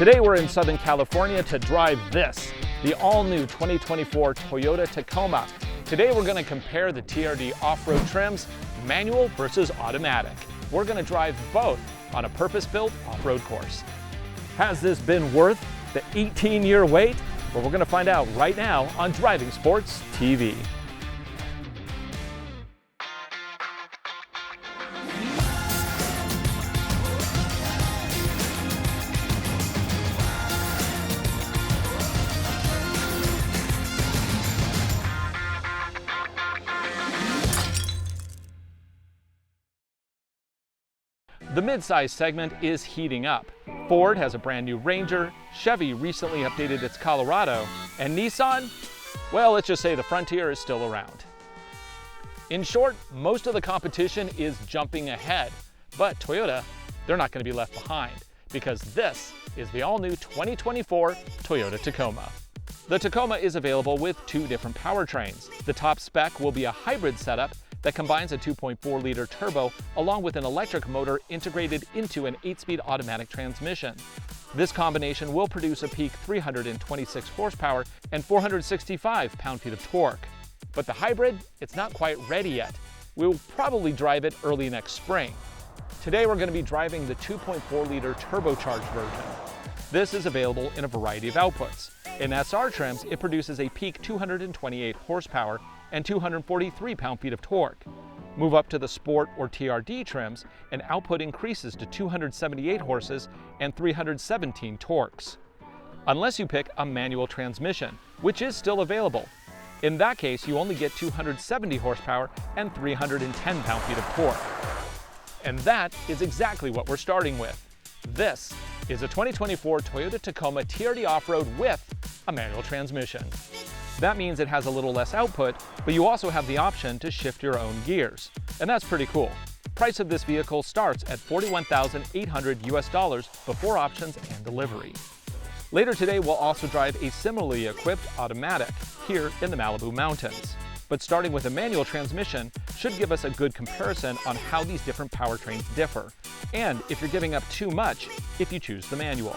Today we're in Southern California to drive this, the all-new 2024 Toyota Tacoma. Today we're going to compare the TRD off-road trims, manual versus automatic. We're going to drive both on a purpose-built off-road course. Has this been worth the 18-year wait? Well, we're going to find out right now on Driving Sports TV. The mid-size segment is heating up. Ford has a brand new Ranger, Chevy recently updated its Colorado, and Nissan, well, let's just say the Frontier is still around. In short, most of the competition is jumping ahead, but Toyota, they're not going to be left behind, because this is the all-new 2024 Toyota Tacoma. The Tacoma is available with two different powertrains. The top spec will be a hybrid setup that combines a 2.4-liter turbo along with an electric motor integrated into an 8-speed automatic transmission. This combination will produce a peak 326 horsepower and 465 pound-feet of torque. But the hybrid, it's not quite ready yet. We'll probably drive it early next spring. Today we're going to be driving the 2.4-liter turbocharged version. This is available in a variety of outputs. In SR trims, it produces a peak 228 horsepower and 243 pound-feet of torque. Move up to the Sport or TRD trims, and output increases to 278 horses and 317 torques. Unless you pick a manual transmission, which is still available. In that case, you only get 270 horsepower and 310 pound-feet of torque. And that is exactly what we're starting with. This is a 2024 Toyota Tacoma TRD Off-Road with a manual transmission. That means it has a little less output, but you also have the option to shift your own gears. And that's pretty cool. Price of this vehicle starts at $41,800 US before options and delivery. Later today, we'll also drive a similarly equipped automatic here in the Malibu Mountains. But starting with a manual transmission should give us a good comparison on how these different powertrains differ, and if you're giving up too much if you choose the manual.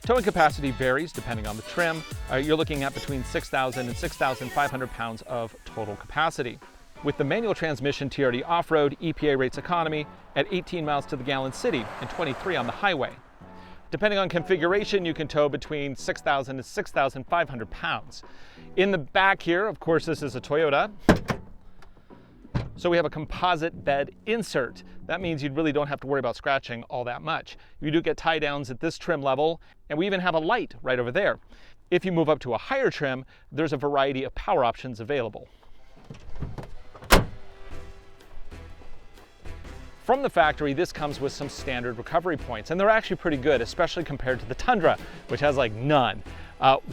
Towing capacity varies depending on the trim. You're looking at between 6,000 and 6,500 pounds of total capacity. With the manual transmission TRD Off-Road, EPA rates economy at 18 miles to the gallon city and 23 on the highway. Depending on configuration, you can tow between 6,000 and 6,500 pounds. In the back here, of course, this is a Toyota. So we have a composite bed insert. That means you really don't have to worry about scratching all that much. You do get tie downs at this trim level, and we even have a light right over there. If you move up to a higher trim, there's a variety of power options available. From the factory, this comes with some standard recovery points, and they're actually pretty good, especially compared to the Tundra, which has like none.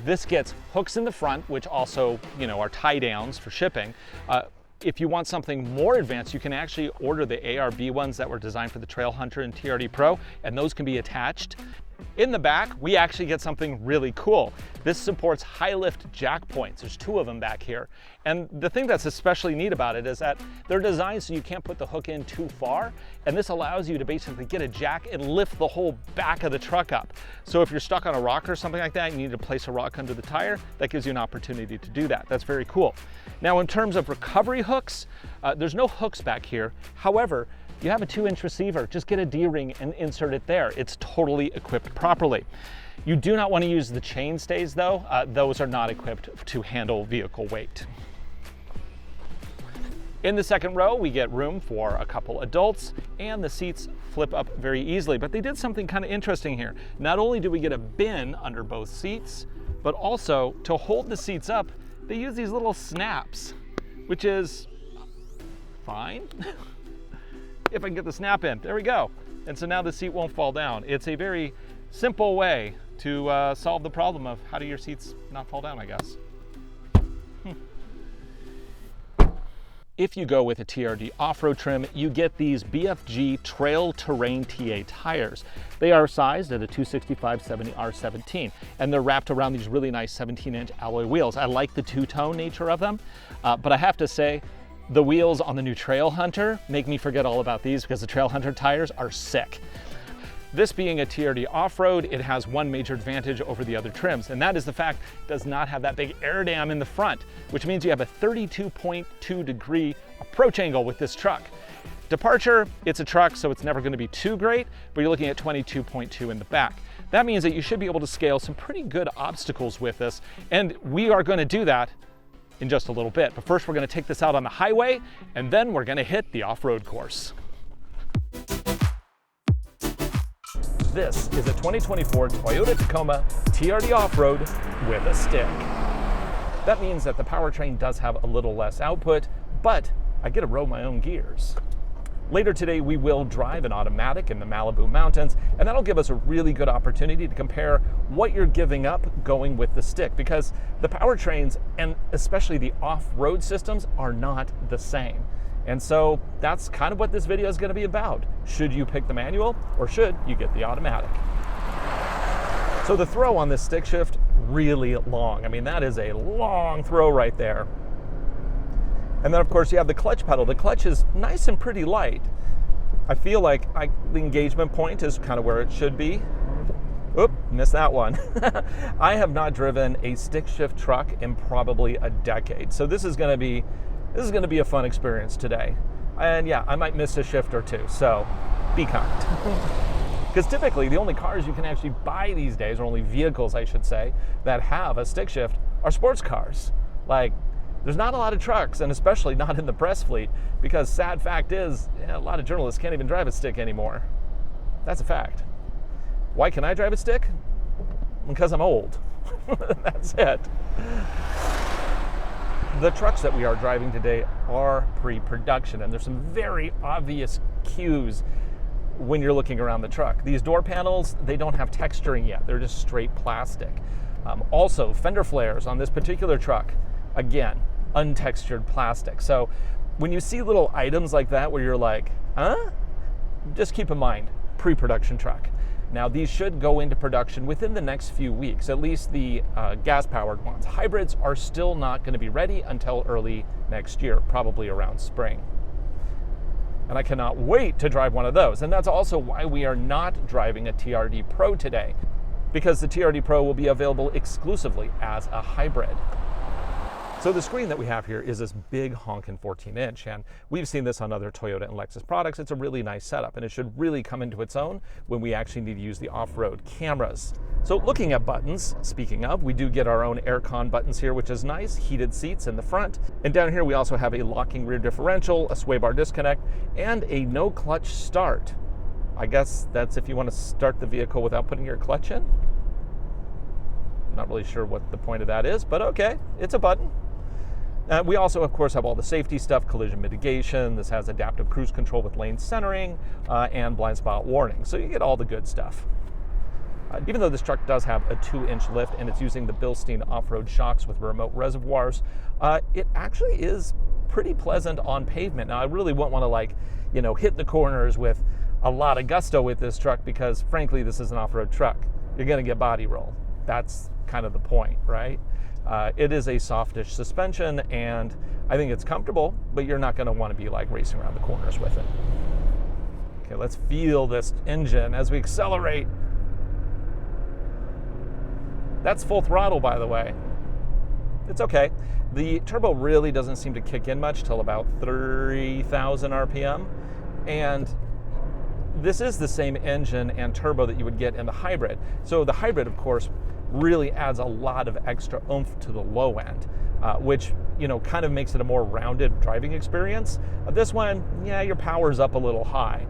This gets hooks in the front, which also, are tie downs for shipping. If you want something more advanced, you can actually order the ARB ones that were designed for the Trail Hunter and TRD Pro, and those can be attached. In the back, we actually get something really cool. This supports high lift jack points. There's two of them back here. And the thing that's especially neat about it is that they're designed so you can't put the hook in too far. And this allows you to basically get a jack and lift the whole back of the truck up. So if you're stuck on a rock or something like that, and you need to place a rock under the tire, that gives you an opportunity to do that. That's very cool. Now, in terms of recovery hooks, there's no hooks back here. However, you have a 2-inch receiver, just get a D-ring and insert it there. It's totally equipped properly. You do not want to use the chain stays though. Those are not equipped to handle vehicle weight. In the second row, we get room for a couple adults, and the seats flip up very easily, but they did something kind of interesting here. Not only do we get a bin under both seats, but also to hold the seats up, they use these little snaps, which is fine. If I can get the snap in, there we go. And so now the seat won't fall down. It's a very simple way to solve the problem of how do your seats not fall down, I guess. If you go with a TRD off-road trim, you get these BFG Trail Terrain TA tires. They are sized at a 265/70R17, and they're wrapped around these really nice 17-inch alloy wheels. I like the two-tone nature of them, but I have to say, the wheels on the new Trail Hunter make me forget all about these because the Trail Hunter tires are sick. This being a TRD Off-Road, it has one major advantage over the other trims, and that is the fact it does not have that big air dam in the front, which means you have a 32.2 degree approach angle with this truck. Departure, it's a truck, so it's never going to be too great, but you're looking at 22.2 in the back. That means that you should be able to scale some pretty good obstacles with this, and we are going to do that in just a little bit. But first, we're going to take this out on the highway, and then we're going to hit the off-road course. This is a 2024 Toyota Tacoma TRD Off-Road with a stick. That means that the powertrain does have a little less output, but I get to roll my own gears. Later today, we will drive an automatic in the Malibu mountains, and that'll give us a really good opportunity to compare what you're giving up going with the stick, because the powertrains, and especially the off-road systems, are not the same. And so that's kind of what this video is going to be about. Should you pick the manual, or should you get the automatic? So the throw on this stick shift, really long. I mean, that is a long throw right there. And then, of course, you have the clutch pedal. The clutch is nice and pretty light. I feel like the engagement point is kind of where it should be. Oop, missed that one. I have not driven a stick shift truck in probably a decade. So this is going to be a fun experience today. And yeah, I might miss a shift or two, so be kind. Because typically the only cars you can actually buy these days, or only vehicles I should say, that have a stick shift are sports cars. Like, there's not a lot of trucks, and especially not in the press fleet, because sad fact is, a lot of journalists can't even drive a stick anymore. That's a fact. Why can I drive a stick? Because I'm old. That's it. The trucks that we are driving today are pre-production, and there's some very obvious cues when you're looking around the truck. These door panels, they don't have texturing yet. They're just straight plastic. Also, fender flares on this particular truck, again, untextured plastic. So when you see little items like that where you're like, huh? Just keep in mind, pre-production truck. Now, these should go into production within the next few weeks, at least the gas-powered ones. Hybrids are still not going to be ready until early next year, probably around spring. And I cannot wait to drive one of those. And that's also why we are not driving a TRD Pro today, because the TRD Pro will be available exclusively as a hybrid. So the screen that we have here is this big honkin' 14-inch, and we've seen this on other Toyota and Lexus products. It's a really nice setup, and it should really come into its own when we actually need to use the off-road cameras. So looking at buttons, speaking of, we do get our own aircon buttons here, which is nice, heated seats in the front. And down here we also have a locking rear differential, a sway bar disconnect, and a no clutch start. I guess that's if you want to start the vehicle without putting your clutch in. I'm not really sure what the point of that is, but okay, it's a button. We also, of course, have all the safety stuff, collision mitigation. This has adaptive cruise control with lane centering and blind spot warning. So you get all the good stuff. Even though this truck does have a 2-inch lift and it's using the Bilstein off-road shocks with remote reservoirs, it actually is pretty pleasant on pavement. Now, I really wouldn't want to hit the corners with a lot of gusto with this truck because, frankly, this is an off-road truck. You're going to get body roll. That's kind of the point, right? It is a softish suspension, and I think it's comfortable, but you're not going to want to be racing around the corners with it. Okay, let's feel this engine as we accelerate. That's full throttle, by the way. It's okay. The turbo really doesn't seem to kick in much till about 30,000 RPM, and this is the same engine and turbo that you would get in the hybrid. So the hybrid, of course, really adds a lot of extra oomph to the low end, which kind of makes it a more rounded driving experience. This one, yeah, your power's up a little high,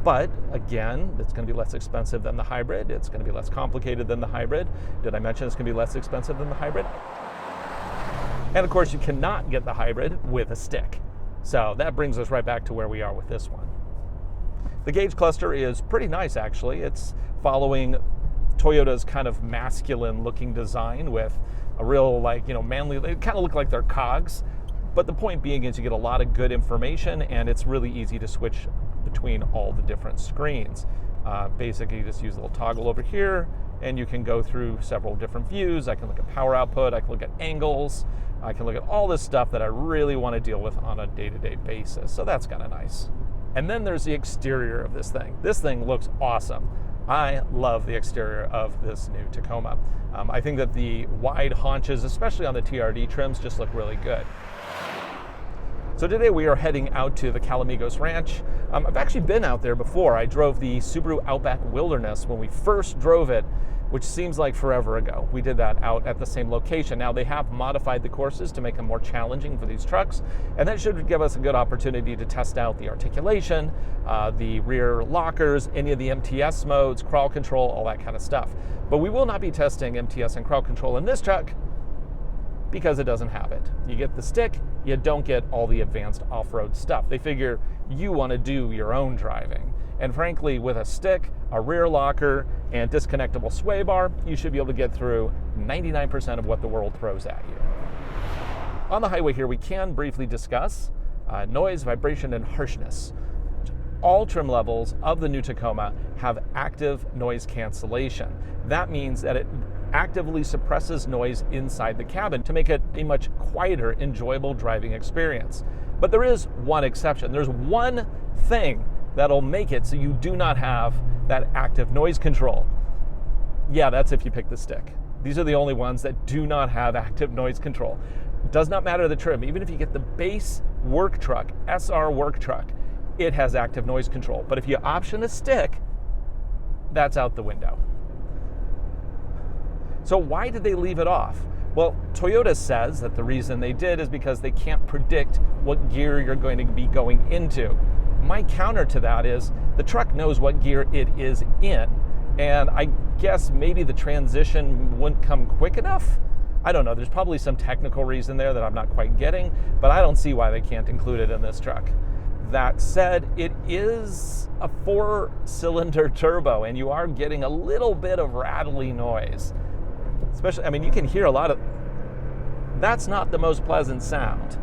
but again, it's going to be less expensive than the hybrid. It's going to be less complicated than the hybrid. Did I mention it's going to be less expensive than the hybrid? And of course, you cannot get the hybrid with a stick. So that brings us right back to where we are with this one. The gauge cluster is pretty nice, actually. It's following Toyota's kind of masculine looking design with a real manly, they kind of look like they're cogs, but the point being is you get a lot of good information and it's really easy to switch between all the different screens. Basically you just use a little toggle over here and you can go through several different views. I can look at power output, I can look at angles, I can look at all this stuff that I really want to deal with on a day-to-day basis. So that's kind of nice. And then there's the exterior of this thing. This thing looks awesome. I love the exterior of this new Tacoma. I think that the wide haunches, especially on the TRD trims, just look really good. So today we are heading out to the Calamigos Ranch. I've actually been out there before. I drove the Subaru Outback Wilderness when we first drove it, which seems like forever ago. We did that out at the same location. Now they have modified the courses to make them more challenging for these trucks, and that should give us a good opportunity to test out the articulation, the rear lockers, any of the MTS modes, crawl control, all that kind of stuff. But we will not be testing MTS and crawl control in this truck because it doesn't have it. You get the stick, you don't get all the advanced off-road stuff. They figure you want to do your own driving. And frankly, with a stick, a rear locker, and disconnectable sway bar, you should be able to get through 99% of what the world throws at you. On the highway here, we can briefly discuss noise, vibration, and harshness. All trim levels of the new Tacoma have active noise cancellation. That means that it actively suppresses noise inside the cabin to make it a much quieter, enjoyable driving experience. But there is one exception. There's one thing that'll make it so you do not have that active noise control. Yeah, that's if you pick the stick. These are the only ones that do not have active noise control. It does not matter the trim. Even if you get the base work truck, SR work truck, it has active noise control. But if you option a stick, that's out the window. So why did they leave it off? Well, Toyota says that the reason they did is because they can't predict what gear you're going to be going into. My counter to that is the truck knows what gear it is in, and I guess maybe the transition wouldn't come quick enough. I don't know. There's probably some technical reason there that I'm not quite getting, but I don't see why they can't include it in this truck. That said, it is a 4-cylinder turbo, and you are getting a little bit of rattly noise. Especially, I mean, you can hear a lot of, that's not the most pleasant sound.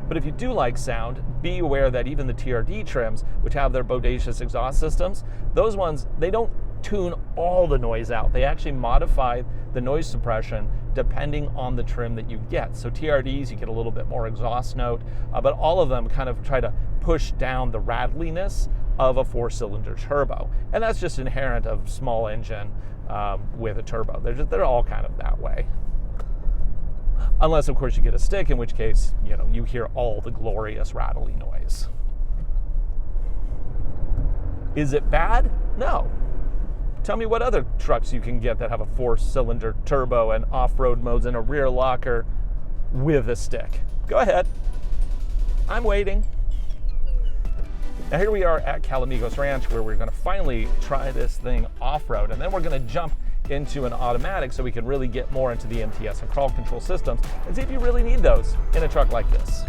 But if you do like sound, be aware that even the TRD trims, which have their bodacious exhaust systems, those ones, they don't tune all the noise out. They actually modify the noise suppression depending on the trim that you get. So TRDs, you get a little bit more exhaust note, but all of them kind of try to push down the rattliness of a 4-cylinder turbo. And that's just inherent of small engine with a turbo. They're all kind of that way. Unless, of course, you get a stick, in which case, you hear all the glorious rattly noise. Is it bad? No. Tell me what other trucks you can get that have a 4-cylinder turbo and off-road modes and a rear locker with a stick. Go ahead. I'm waiting. Now here we are at Calamigos Ranch, where we're going to finally try this thing off-road, and then we're going to jump into an automatic so we can really get more into the MTS and crawl control systems and see if you really need those in a truck like this.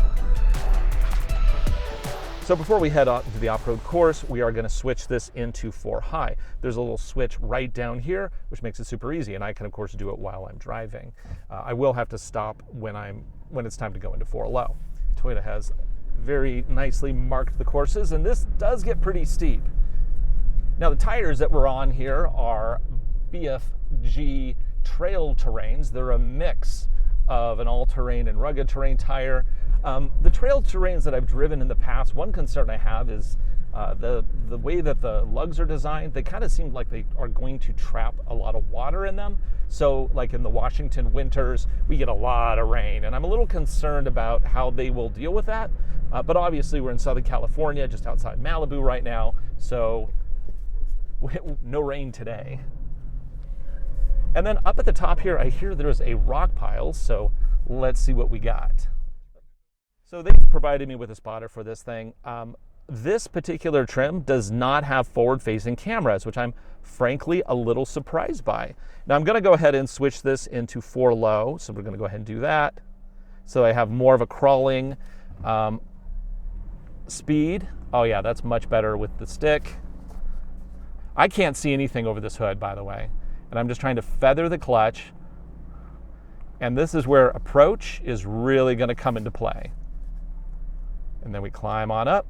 So before we head out to the off-road course, we are going to switch this into 4 high. There's a little switch right down here, which makes it super easy, and I can of course do it while I'm driving. I will have to stop when it's time to go into 4 low. Toyota has very nicely marked the courses, and this does get pretty steep. Now the tires that we're on here are BFG trail terrains. They're a mix of an all-terrain and rugged terrain tire. The trail terrains that I've driven in the past, one concern I have is the way that the lugs are designed. They kind of seem like they are going to trap a lot of water in them. So like in the Washington winters, we get a lot of rain, and I'm a little concerned about how they will deal with that. But obviously we're in Southern California, just outside Malibu right now, so no rain today. And then up at the top here, I hear there's a rock pile, so let's see what we got. So they provided me with a spotter for this thing. This particular trim does not have forward-facing cameras, which I'm frankly a little surprised by. Now I'm going to go ahead and switch this into 4 low, so we're going to go ahead and do that. So I have more of a crawling speed. Oh yeah, that's much better with the stick. I can't see anything over this hood, by the way, and I'm just trying to feather the clutch, and this is where approach is really going to come into play. And then we climb on up,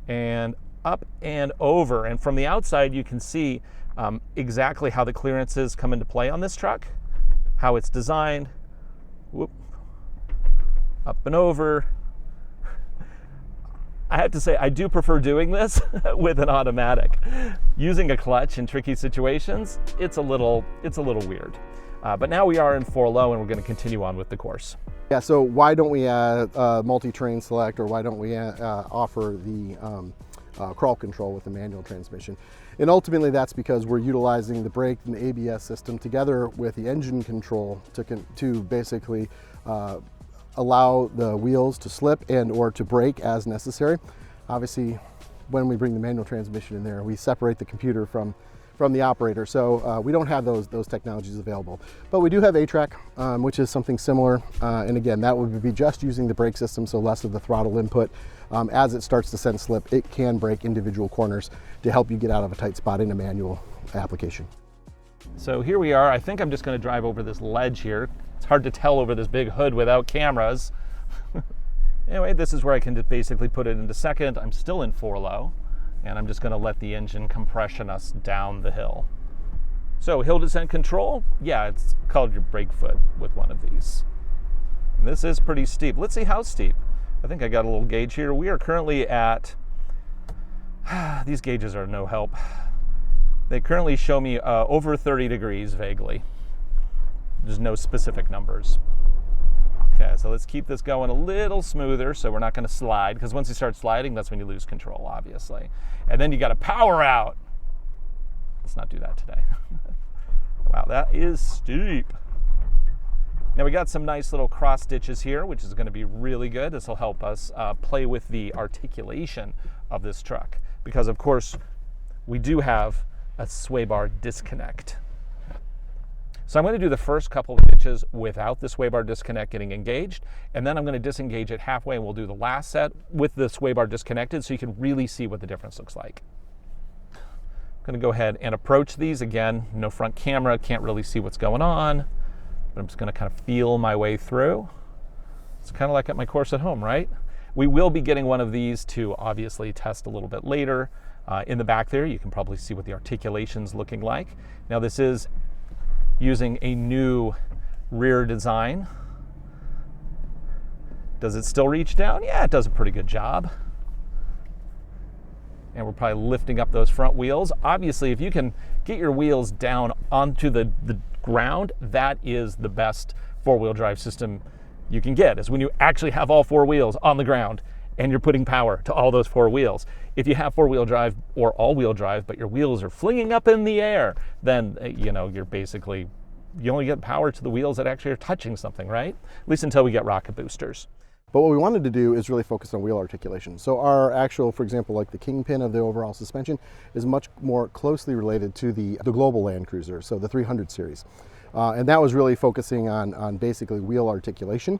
and up and over, and from the outside you can see exactly how the clearances come into play on this truck, how it's designed. Whoop. Up and over. I have to say, I do prefer doing this with an automatic. Using a clutch in tricky situations, it's a little weird. But now we are in 4-low and we're going to continue on with the course. Yeah, so why don't we add multi-train select, or why don't we offer the crawl control with the manual transmission? And ultimately that's because we're utilizing the brake and the ABS system together with the engine control to basically allow the wheels to slip and or to brake as necessary. Obviously, when we bring the manual transmission in there, we separate the computer from the operator, so we don't have those technologies available. But we do have A-Track, which is something similar, and again, that would be just using the brake system, so less of the throttle input. As it starts to sense slip, it can brake individual corners to help you get out of a tight spot in a manual application. So here we are. I think I'm just going to drive over this ledge here. It's hard to tell over this big hood without cameras. Anyway, this is where I can just basically put it into second. I'm still in 4-low, and I'm just going to let the engine compression us down the hill. So hill descent control, yeah, it's called your brake foot with one of these. And this is pretty steep. Let's see how steep. I think I got a little gauge here. We are currently at, these gauges are no help. They currently show me over 30 degrees vaguely. There's no specific numbers. Okay, so let's keep this going a little smoother so we're not going to slide, because once you start sliding, that's when you lose control, obviously. And then you got to power out. Let's not do that today. Wow, that is steep. Now we got some nice little cross stitches here, which is going to be really good. This will help us play with the articulation of this truck, because of course we do have a sway bar disconnect. So I'm going to do the first couple of stitches without the sway bar disconnect getting engaged, and then I'm going to disengage it halfway, and we'll do the last set with the sway bar disconnected so you can really see what the difference looks like. I'm going to go ahead and approach these. Again, no front camera, can't really see what's going on, but I'm just going to kind of feel my way through. It's kind of like at my course at home, right? We will be getting one of these to obviously test a little bit later. In the back there, you can probably see what the articulation's looking like. Now this is using a new rear design. Does it still reach down? Yeah, it does a pretty good job. And we're probably lifting up those front wheels. Obviously, if you can get your wheels down onto the ground, that is the best four-wheel drive system you can get, is when you actually have all four wheels on the ground and you're putting power to all those four wheels. If you have four-wheel drive or all-wheel drive, but your wheels are flinging up in the air, then you only get power to the wheels that actually are touching something, right? At least until we get rocket boosters. But what we wanted to do is really focus on wheel articulation. So our actual, for example, like the kingpin of the overall suspension is much more closely related to the global Land Cruiser, so the 300 series. And that was really focusing on basically wheel articulation.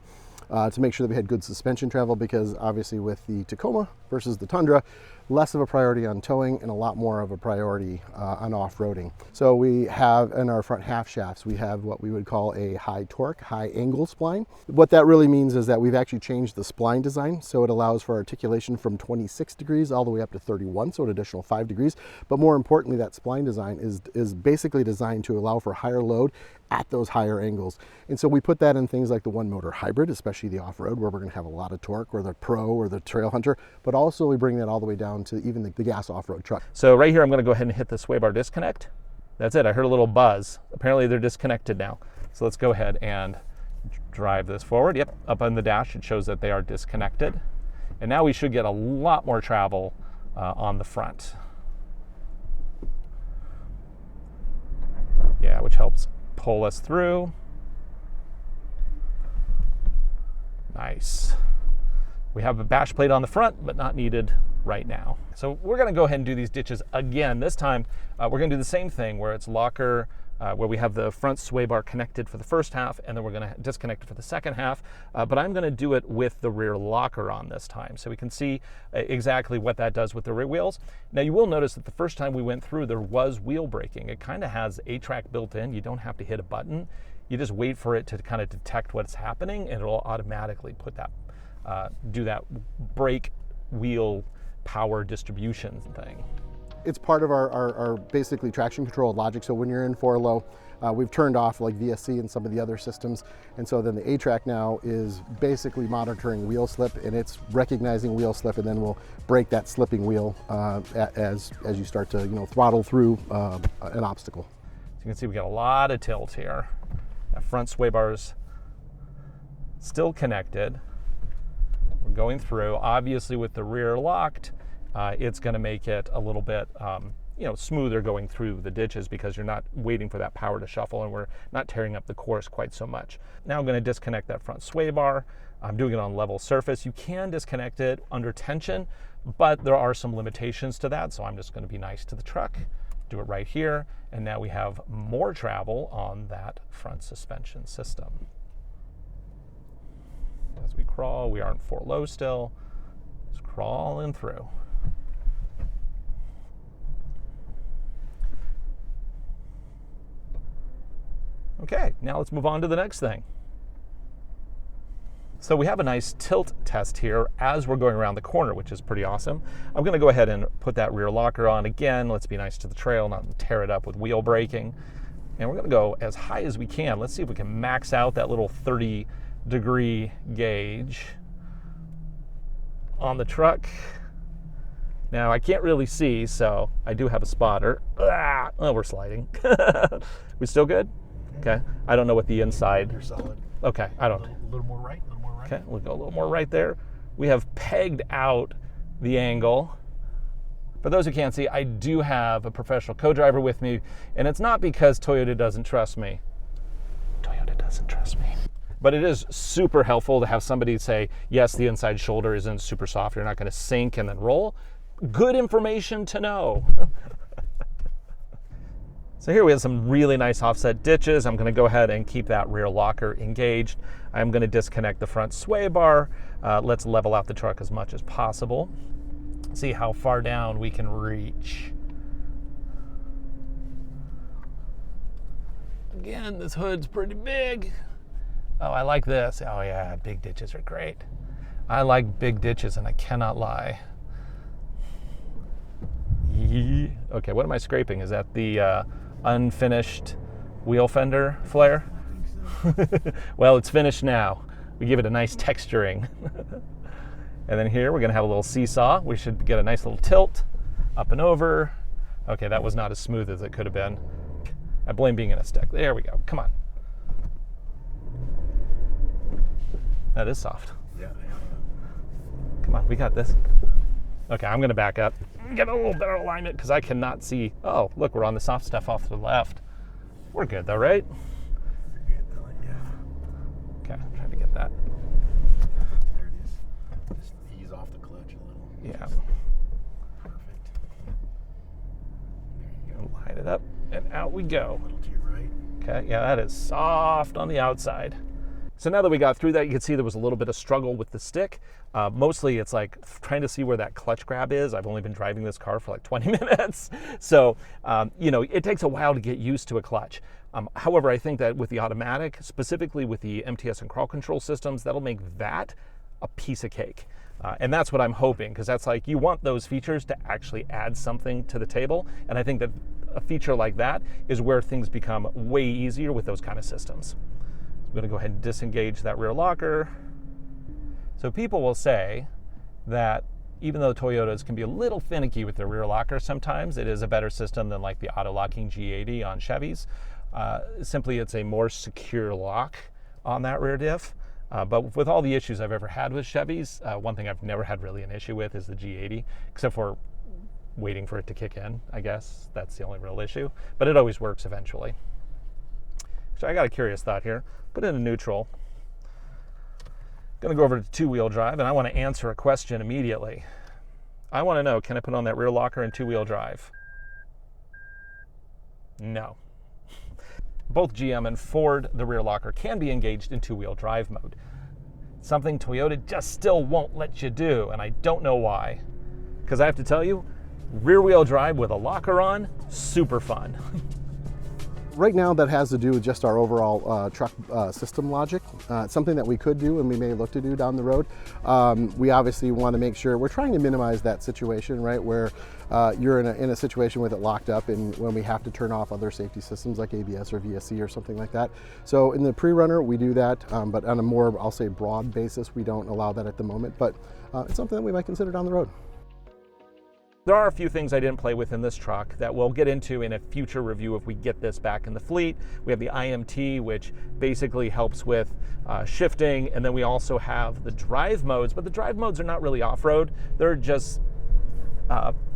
To make sure that we had good suspension travel, because obviously with the Tacoma versus the Tundra, less of a priority on towing and a lot more of a priority on off-roading. So we have in our front half shafts, we have what we would call a high torque, high angle spline. What that really means is that we've actually changed the spline design, so it allows for articulation from 26 degrees all the way up to 31, so an additional 5 degrees. But more importantly, that spline design is basically designed to allow for higher load at those higher angles. And so we put that in things like the one motor hybrid, especially the off-road, where we're going to have a lot of torque, or the Pro or the Trail Hunter, but also we bring that all the way down to even the gas off-road truck. So right here, I'm going to go ahead and hit the sway bar disconnect. That's it. I heard a little buzz. Apparently they're disconnected now. So let's go ahead and drive this forward. Yep, up on the dash it shows that they are disconnected. And now we should get a lot more travel on the front. Yeah, which helps pull us through. Nice. We have a bash plate on the front, but not needed right now. So we're going to go ahead and do these ditches again. This time we're going to do the same thing, where it's locker, where we have the front sway bar connected for the first half, and then we're going to disconnect it for the second half. But I'm going to do it with the rear locker on this time, so we can see exactly what that does with the rear wheels. Now you will notice that the first time we went through, there was wheel braking. It kind of has A-Track built in. You don't have to hit a button. You just wait for it to kind of detect what's happening, and it'll automatically put that, do that brake wheel power distribution thing. it's part of our basically traction control logic. So when you're in 4-low, we've turned off like VSC and some of the other systems. And so then the A-Track now is basically monitoring wheel slip, and it's recognizing wheel slip, and then we'll brake that slipping wheel as you start to, you know, throttle through an obstacle. So you can see we got a lot of tilt here. That front sway bar's still connected. We're going through. Obviously with the rear locked, it's going to make it a little bit you know, smoother going through the ditches because you're not waiting for that power to shuffle, and we're not tearing up the course quite so much. Now I'm going to disconnect that front sway bar. I'm doing it on level surface. You can disconnect it under tension, but there are some limitations to that, so I'm just going to be nice to the truck, do it right here, and now we have more travel on that front suspension system. As we crawl, we are in 4-low still, just crawling through. Okay, now let's move on to the next thing. So we have a nice tilt test here as we're going around the corner, which is pretty awesome. I'm going to go ahead and put that rear locker on again. Let's be nice to the trail, not tear it up with wheel braking. And we're going to go as high as we can. Let's see if we can max out that little 30-degree gauge on the truck. Now I can't really see, so I do have a spotter. Oh, we're sliding. We still good? Okay, I don't know what the inside. You're solid. Okay, I don't. A little more right, a little more right. Okay, we'll go a little more right there. We have pegged out the angle. For those who can't see, I do have a professional co-driver with me, and it's not because Toyota doesn't trust me. Toyota doesn't trust me. But it is super helpful to have somebody say, yes, the inside shoulder isn't super soft, you're not going to sink and then roll. Good information to know. So here we have some really nice offset ditches. I'm going to go ahead and keep that rear locker engaged. I'm going to disconnect the front sway bar. Let's level out the truck as much as possible. See how far down we can reach. Again, this hood's pretty big. Oh, I like this. Oh yeah, big ditches are great. I like big ditches, and I cannot lie. Okay, what am I scraping? Is that the unfinished wheel fender flare? Well, it's finished now. We give it a nice texturing. And then here we're going to have a little seesaw. We should get a nice little tilt up and over. Okay, that was not as smooth as it could have been. I blame being in a stick. There we go. Come on. That is soft. Yeah. Come on, we got this. Okay, I'm going to back up. Get a little better alignment because I cannot see. Oh, look, we're on the soft stuff off to the left. We're good though, right? Yeah. Okay, I'm trying to get that. There it is. Just ease off the clutch a little. Yeah. Perfect. There you go. Line it up, and out we go. A little to your right. Okay, yeah, that is soft on the outside. So now that we got through that, you can see there was a little bit of struggle with the stick. Mostly it's like trying to see where that clutch grab is. I've only been driving this car for like 20 minutes. So, you know, it takes a while to get used to a clutch. However, I think that with the automatic, specifically with the MTS and crawl control systems, that'll make that a piece of cake. And that's what I'm hoping, because that's like, you want those features to actually add something to the table. And I think that a feature like that is where things become way easier with those kind of systems. I'm going to go ahead and disengage that rear locker. So people will say that even though Toyotas can be a little finicky with their rear locker sometimes, it is a better system than like the auto-locking G80 on Chevys. Simply, it's a more secure lock on that rear diff. But with all the issues I've ever had with Chevys, one thing I've never had really an issue with is the G80, except for waiting for it to kick in, I guess. That's the only real issue. But it always works eventually. So I got a curious thought here. Put it in neutral. Going to go over to two-wheel drive, and I want to answer a question immediately. I want to know, can I put on that rear locker in two-wheel drive? No. Both GM and Ford, the rear locker can be engaged in two-wheel drive mode. Something Toyota just still won't let you do, and I don't know why. Because I have to tell you, rear-wheel drive with a locker on, super fun. Right now that has to do with just our overall truck system logic. It's something that we could do and we may look to do down the road. We obviously want to make sure we're trying to minimize that situation, right, where you're in a situation with it locked up and when we have to turn off other safety systems like ABS or VSC or something like that. So in the pre-runner we do that, but on a more, I'll say, broad basis, we don't allow that at the moment, but it's something that we might consider down the road. There are a few things I didn't play with in this truck that we'll get into in a future review if we get this back in the fleet. We have the IMT, which basically helps with shifting, and then we also have the drive modes, but the drive modes are not really off-road. They're just,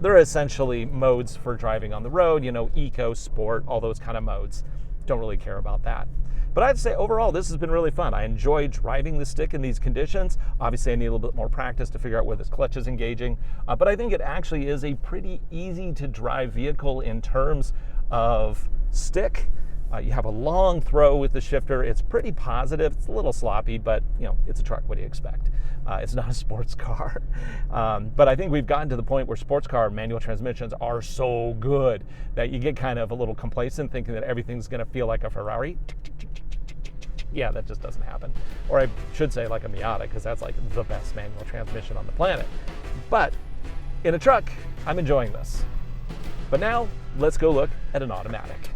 they're essentially modes for driving on the road, you know, eco, sport, all those kind of modes. Don't really care about that. But I'd say overall, this has been really fun. I enjoy driving the stick in these conditions. Obviously, I need a little bit more practice to figure out where this clutch is engaging. But I think it actually is a pretty easy to drive vehicle in terms of stick. You have a long throw with the shifter. It's pretty positive. It's a little sloppy, but you know, it's a truck. What do you expect? It's not a sports car. But I think we've gotten to the point where sports car manual transmissions are so good that you get kind of a little complacent thinking that everything's going to feel like a Ferrari. Yeah, that just doesn't happen. Or I should say like a Miata, because that's like the best manual transmission on the planet. But in a truck, I'm enjoying this. But now let's go look at an automatic.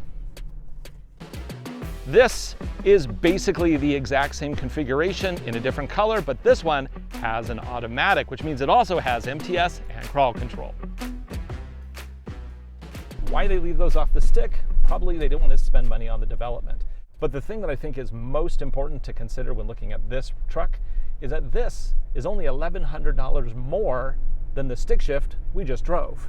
This is basically the exact same configuration in a different color, but this one has an automatic, which means it also has MTS and crawl control. Why they leave those off the stick? Probably they didn't want to spend money on the development. But the thing that I think is most important to consider when looking at this truck is that this is only $1,100 more than the stick shift we just drove.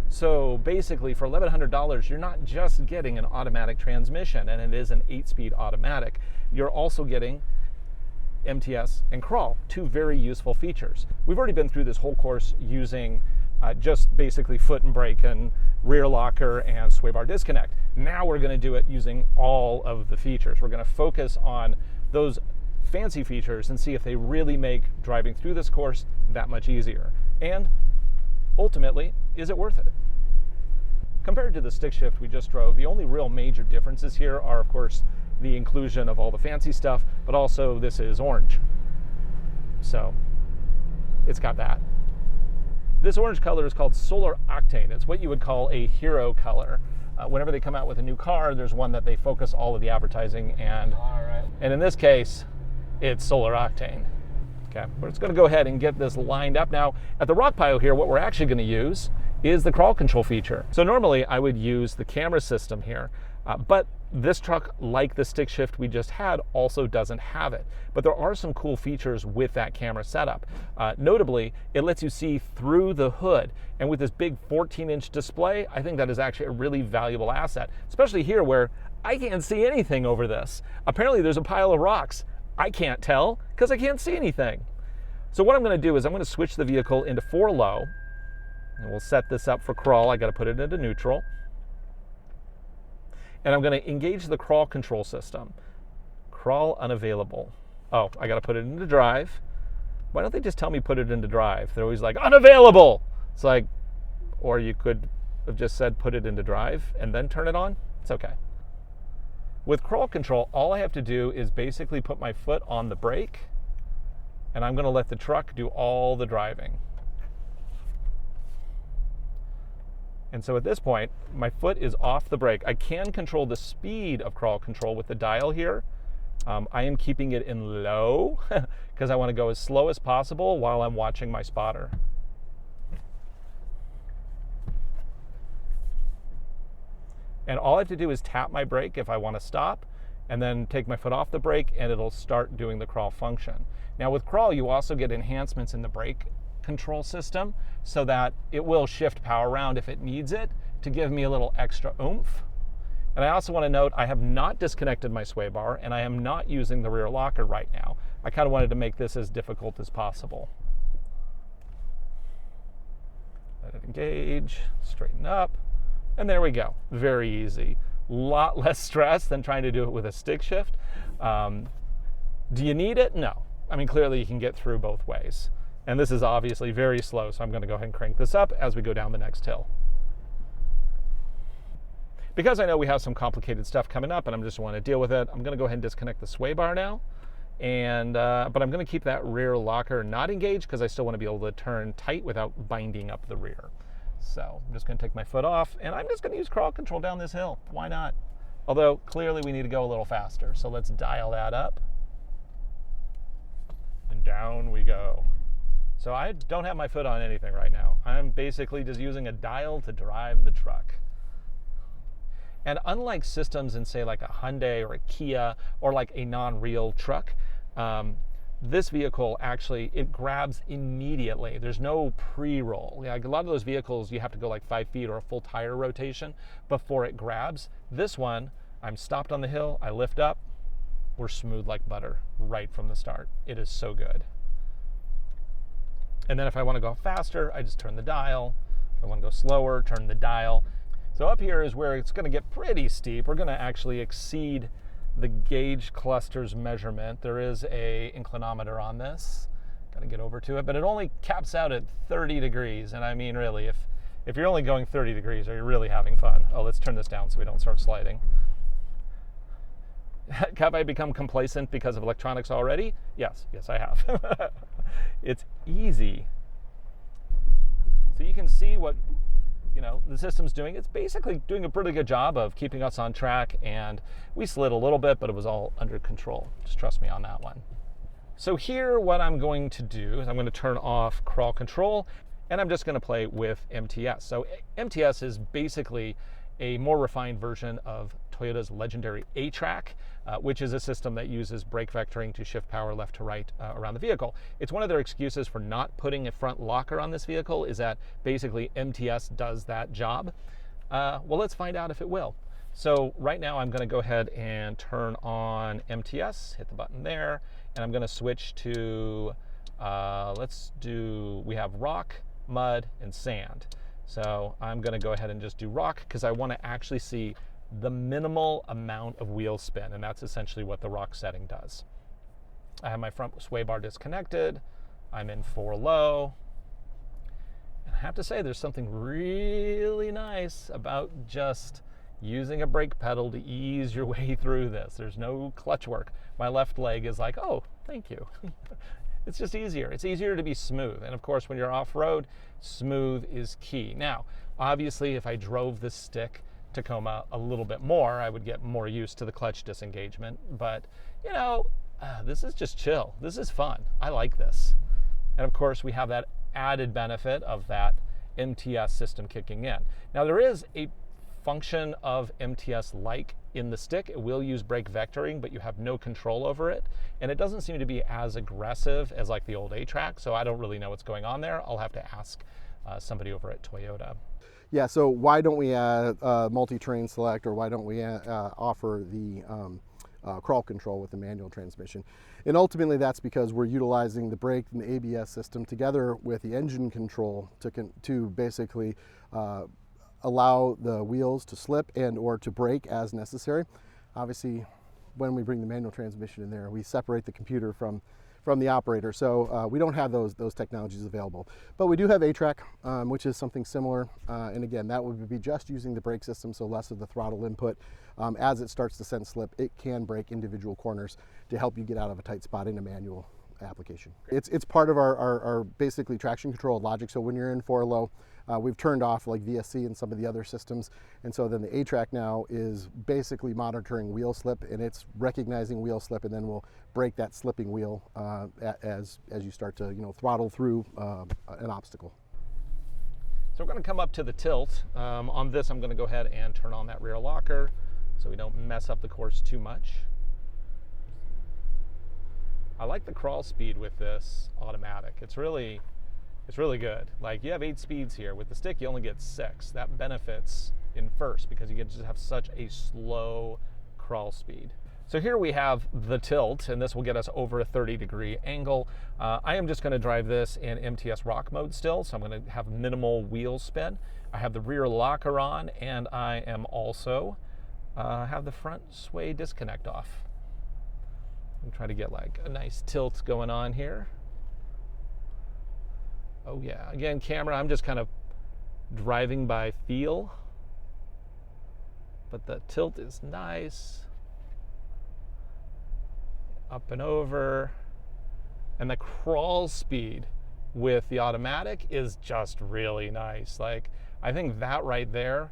So basically for $1,100, you're not just getting an automatic transmission, and it is an 8-speed automatic. You're also getting MTS and crawl, two very useful features. We've already been through this whole course using just basically foot and brake and rear locker and sway bar disconnect. Now we're going to do it using all of the features. We're going to focus on those fancy features and see if they really make driving through this course that much easier. And ultimately, is it worth it? Compared to the stick shift we just drove, the only real major differences here are, of course, the inclusion of all the fancy stuff, but also this is orange. So it's got that. This orange color is called Solar Octane. It's what you would call a hero color. Whenever they come out with a new car, there's one that they focus all of the advertising and in this case, it's Solar Octane. Okay, we're just going to go ahead and get this lined up. Now, at the rock pile here, what we're actually going to use is the crawl control feature. So normally I would use the camera system here, but this truck, like the stick shift we just had, also doesn't have it. But there are some cool features with that camera setup. Notably, it lets you see through the hood. And with this big 14-inch display, I think that is actually a really valuable asset, especially here where I can't see anything over this. Apparently there's a pile of rocks. I can't tell because I can't see anything. So what I'm going to do is I'm going to switch the vehicle into 4 low, and we'll set this up for crawl. I got to put it into neutral. And I'm going to engage the crawl control system. Crawl unavailable. Oh, I got to put it into drive. Why don't they just tell me put it into drive? They're always like, unavailable. It's like, or you could have just said put it into drive and then turn it on. It's okay. With crawl control, all I have to do is basically put my foot on the brake, and I'm going to let the truck do all the driving. And so at this point, my foot is off the brake. I can control the speed of crawl control with the dial here. I am keeping it in low because I want to go as slow as possible while I'm watching my spotter. And all I have to do is tap my brake if I want to stop, and then take my foot off the brake, and it'll start doing the crawl function. Now with crawl, you also get enhancements in the brake control system so that it will shift power around if it needs it to give me a little extra oomph. And I also want to note I have not disconnected my sway bar, and I am not using the rear locker right now. I kind of wanted to make this as difficult as possible. Let it engage, straighten up, and there we go. Very easy. A lot less stress than trying to do it with a stick shift. Do you need it? No. I mean, clearly you can get through both ways. And this is obviously very slow, so I'm going to go ahead and crank this up as we go down the next hill. Because I know we have some complicated stuff coming up and I just want to deal with it, I'm going to go ahead and disconnect the sway bar now. And but I'm going to keep that rear locker not engaged because I still want to be able to turn tight without binding up the rear. So I'm just going to take my foot off and I'm just going to use crawl control down this hill. Why not? Although clearly we need to go a little faster. So let's dial that up. And down we go. So I don't have my foot on anything right now. I'm basically just using a dial to drive the truck. And unlike systems in, say, like a Hyundai or a Kia or like a non-real truck, this vehicle actually, it grabs immediately. There's no pre-roll. Like a lot of those vehicles, you have to go like 5 feet or a full tire rotation before it grabs. This one, I'm stopped on the hill, I lift up, we're smooth like butter right from the start. It is so good. And then if I want to go faster, I just turn the dial. If I want to go slower, turn the dial. So up here is where it's going to get pretty steep. We're going to actually exceed the gauge cluster's measurement. There is a inclinometer on this. Got to get over to it, but it only caps out at 30 degrees. And I mean, really, if you're only going 30 degrees, are you really having fun? Oh, let's turn this down so we don't start sliding. Have I become complacent because of electronics already? Yes, I have. It's easy. So you can see what the system's doing. It's basically doing a pretty good job of keeping us on track, and we slid a little bit, but it was all under control. Just trust me on that one. So here, what I'm going to do is I'm going to turn off crawl control, and I'm just going to play with MTS. So MTS is basically a more refined version of Toyota's legendary A-Track, which is a system that uses brake vectoring to shift power left to right around the vehicle. It's one of their excuses for not putting a front locker on this vehicle, is that basically MTS does that job. Well, let's find out if it will. So right now I'm going to go ahead and turn on MTS, hit the button there, and I'm going to switch to, we have rock, mud, and sand. So I'm going to go ahead and just do rock because I want to actually see the minimal amount of wheel spin, and that's essentially what the rock setting does. I have my front sway bar disconnected. I'm in 4 low. And I have to say there's something really nice about just using a brake pedal to ease your way through this. There's no clutch work. My left leg is like, oh, thank you. It's just easier. It's easier to be smooth. And of course, when you're off-road, smooth is key. Now, obviously, if I drove this stick Tacoma a little bit more, I would get more used to the clutch disengagement. But, this is just chill. This is fun. I like this. And of course, we have that added benefit of that MTS system kicking in. Now, there is a function of MTS-like in the stick. It will use brake vectoring, but you have no control over it. And it doesn't seem to be as aggressive as like the old A-Track, so I don't really know what's going on there. I'll have to ask somebody over at Toyota. Yeah, so why don't we add multi-terrain select, or why don't we offer the crawl control with the manual transmission? And ultimately that's because we're utilizing the brake and the ABS system together with the engine control to basically allow the wheels to slip and or to brake as necessary. Obviously, when we bring the manual transmission in there, we separate the computer from the operator, so we don't have those technologies available. But we do have A-Track, which is something similar, and again, that would be just using the brake system, so less of the throttle input. As it starts to sense slip, it can brake individual corners to help you get out of a tight spot in a manual application. It's part of our basically traction control logic, so when you're in 4 low, we've turned off like VSC and some of the other systems, and so then the A-Track now is basically monitoring wheel slip, and it's recognizing wheel slip, and then we'll brake that slipping wheel as you start to throttle through an obstacle. So we're going to come up to the tilt. On this, I'm going to go ahead and turn on that rear locker so we don't mess up the course too much. I like the crawl speed with this automatic. It's really good. Like, you have 8 speeds here. With the stick, you only get 6. That benefits in first because you get to just have such a slow crawl speed. So here we have the tilt, and this will get us over a 30-degree angle. I am just going to drive this in MTS rock mode still, so I'm going to have minimal wheel spin. I have the rear locker on, and I am also have the front sway disconnect off. I'm trying to get like a nice tilt going on here. Oh yeah, again, camera, I'm just kind of driving by feel. but the tilt is nice. Up and over. And the crawl speed with the automatic is just really nice. Like, I think that right there,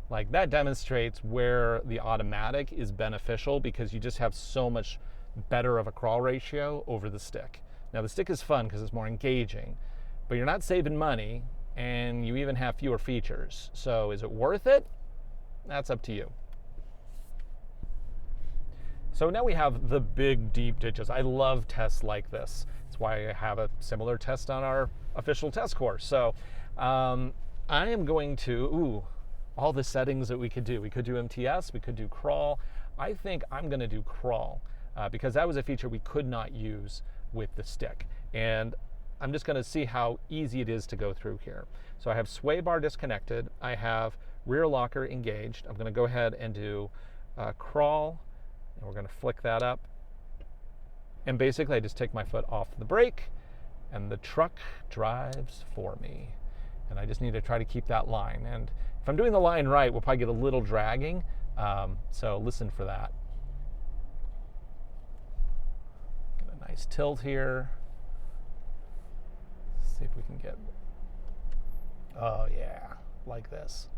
like, that demonstrates where the automatic is beneficial, because you just have so much better of a crawl ratio over the stick. Now, the stick is fun because it's more engaging, but you're not saving money, and you even have fewer features. So is it worth it? That's up to you. So now we have the big deep ditches. I love tests like this. That's why I have a similar test on our official test course. So I am going to, all the settings that we could do. We could do MTS, we could do crawl. I think I'm gonna do crawl because that was a feature we could not use with the stick. And I'm just gonna see how easy it is to go through here. So I have sway bar disconnected. I have rear locker engaged. I'm gonna go ahead and do crawl. And we're going to flick that up. And basically, I just take my foot off the brake, and the truck drives for me. And I just need to try to keep that line. And if I'm doing the line right, we'll probably get a little dragging. So listen for that. Get a nice tilt here. Let's see if we can get, oh yeah, like this.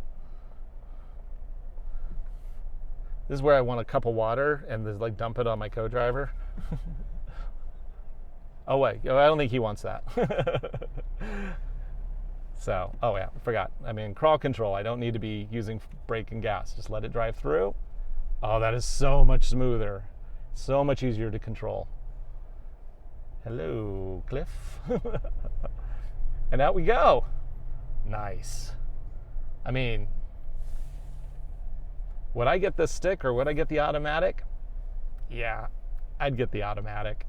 This is where I want a cup of water and just like dump it on my co-driver. Oh wait, I don't think he wants that. So, oh yeah, I forgot. I mean, crawl control, I don't need to be using brake and gas. Just let it drive through. Oh, that is so much smoother. So much easier to control. Hello, Cliff. And out we go. Nice. I mean, would I get the stick or would I get the automatic? Yeah, I'd get the automatic.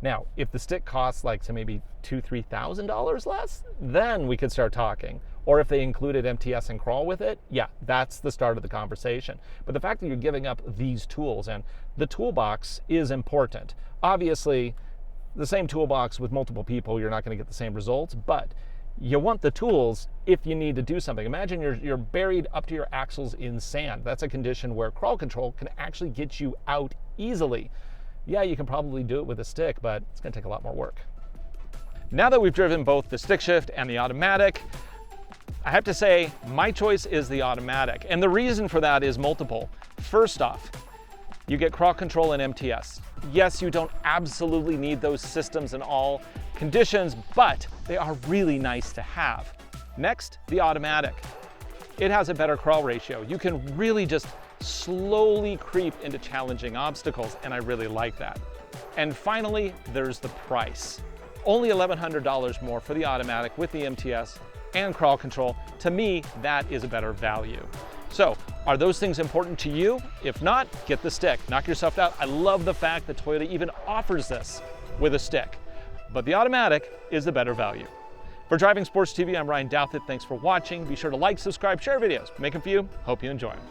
Now, if the stick costs like, so maybe $2,000-$3,000 less, then we could start talking. Or if they included MTS and crawl with it, yeah, that's the start of the conversation. But the fact that you're giving up these tools, and the toolbox is important. Obviously, the same toolbox with multiple people, you're not going to get the same results, but you want the tools if you need to do something. Imagine you're buried up to your axles in sand. That's a condition where crawl control can actually get you out easily. Yeah, you can probably do it with a stick, but it's going to take a lot more work. Now that we've driven both the stick shift and the automatic, I have to say my choice is the automatic. And the reason for that is multiple. First off, you get crawl control and MTS. Yes, you don't absolutely need those systems in all conditions, but they are really nice to have. Next, the automatic. It has a better crawl ratio. You can really just slowly creep into challenging obstacles, and I really like that. And finally, there's the price. Only $1,100 more for the automatic with the MTS and crawl control. To me, that is a better value. So, are those things important to you? If not, get the stick. Knock yourself out. I love the fact that Toyota even offers this with a stick. But the automatic is a better value. For Driving Sports TV, I'm Ryan Douthit. Thanks for watching. Be sure to like, subscribe, share videos. Make them for you. Hope you enjoy them.